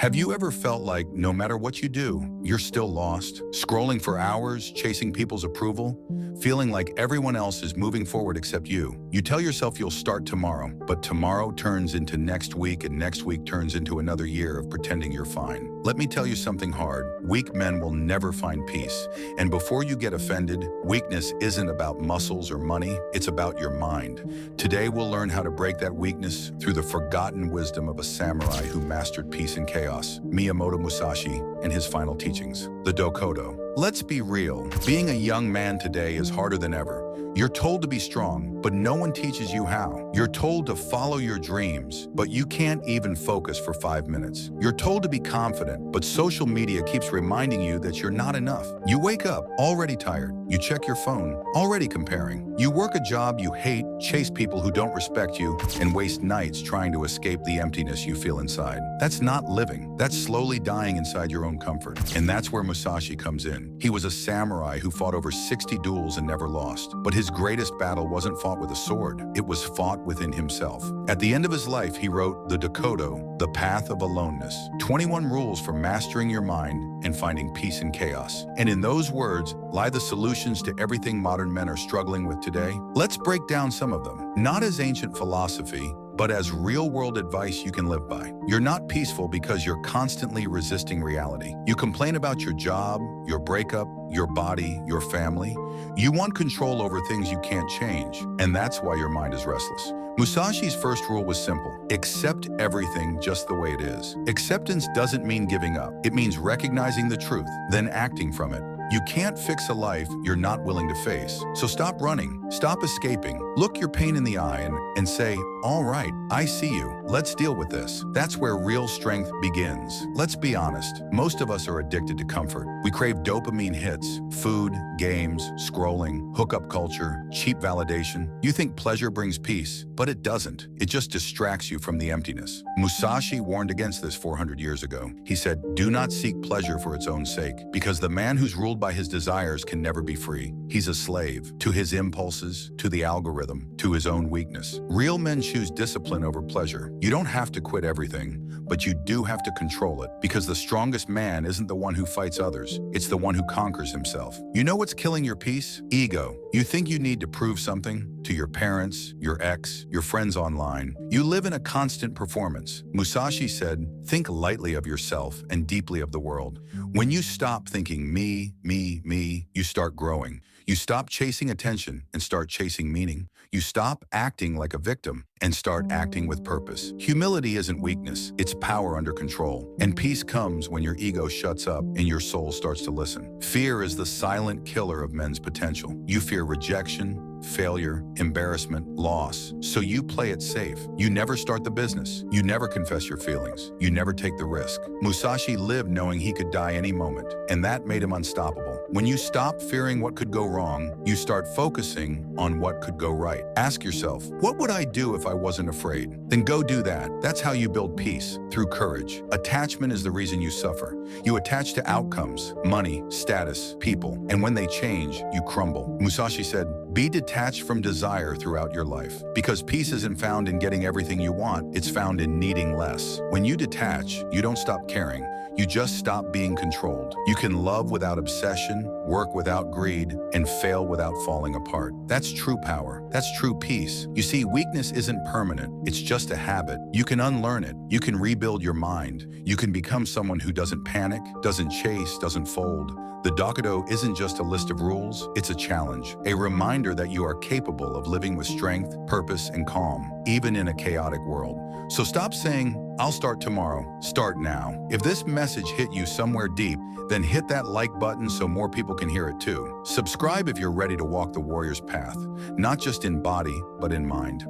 Have you ever felt like no matter what you do, you're still lost? Scrolling for hours, chasing people's approval, feeling like everyone else is moving forward except you. You tell yourself you'll start tomorrow, but tomorrow turns into next week and next week turns into another year of pretending you're fine. Let me tell you something hard. Weak men will never find peace. And before you get offended, weakness isn't about muscles or money, it's about your mind. Today we'll learn how to break that weakness through the forgotten wisdom of a samurai who mastered peace and chaos, Miyamoto Musashi, and his final teachings, the Dokkōdō. Let's be real. Being a young man today is harder than ever. You're told to be strong, but no one teaches you how. You're told to follow your dreams, but you can't even focus for 5 minutes. You're told to be confident, but social media keeps reminding you that you're not enough. You wake up already tired. You check your phone, already comparing. You work a job you hate, chase people who don't respect you, and waste nights trying to escape the emptiness you feel inside. That's not living. That's slowly dying inside your own comfort. And that's where Musashi comes in. He was a samurai who fought over 60 duels and never lost. But his greatest battle wasn't fought with a sword. It was fought within himself. At the end of his life, he wrote the Dokkōdō, the Path of Aloneness, 21 rules for mastering your mind and finding peace in chaos. And in those words lie the solutions to everything modern men are struggling with today. Let's break down some of them, not as ancient philosophy, but as real-world advice you can live by. You're not peaceful because you're constantly resisting reality. You complain about your job, your breakup, your body, your family. You want control over things you can't change, and that's why your mind is restless. Musashi's first rule was simple: accept everything just the way it is. Acceptance doesn't mean giving up. It means recognizing the truth, then acting from it. You can't fix a life you're not willing to face. So stop running, stop escaping, look your pain in the eye and say, all right, I see you. Let's deal with this. That's where real strength begins. Let's be honest, most of us are addicted to comfort. We crave dopamine hits, food, games, scrolling, hookup culture, cheap validation. You think pleasure brings peace, but it doesn't. It just distracts you from the emptiness. Musashi warned against this 400 years ago. He said, do not seek pleasure for its own sake, because the man who's ruled by his desires can never be free. He's a slave to his impulses, to the algorithm, to his own weakness. Real men choose discipline over pleasure. You don't have to quit everything, but you do have to control it, because the strongest man isn't the one who fights others. It's the one who conquers himself. You know what's killing your peace? Ego. You think you need to prove something to your parents, your ex, your friends online. You live in a constant performance. Musashi said, think lightly of yourself and deeply of the world. When you stop thinking me, you start growing. You stop chasing attention and start chasing meaning. You stop acting like a victim and start acting with purpose. Humility isn't weakness, it's power under control. And peace comes when your ego shuts up and your soul starts to listen. Fear is the silent killer of men's potential. You fear rejection, failure, embarrassment, loss. So you play it safe. You never start the business. You never confess your feelings. You never take the risk. Musashi lived knowing he could die any moment, and that made him unstoppable. When you stop fearing what could go wrong, you start focusing on what could go right. Ask yourself, what would I do if I wasn't afraid? Then go do that. That's how you build peace, through courage. Attachment is the reason you suffer. You attach to outcomes, money, status, people, and when they change, you crumble. Musashi said, be detached from desire throughout your life, because peace isn't found in getting everything you want, it's found in needing less. When you detach, you don't stop caring. You just stop being controlled. You can love without obsession, work without greed, and fail without falling apart. That's true power. That's true peace. You see, weakness isn't permanent. It's just a habit. You can unlearn it. You can rebuild your mind. You can become someone who doesn't panic, doesn't chase, doesn't fold. The Dokkōdō isn't just a list of rules, it's a challenge, a reminder that you are capable of living with strength, purpose, and calm, even in a chaotic world. So stop saying, I'll start tomorrow. Start now. If this message hit you somewhere deep, then hit that like button so more people can hear it too. Subscribe if you're ready to walk the warrior's path, not just in body, but in mind.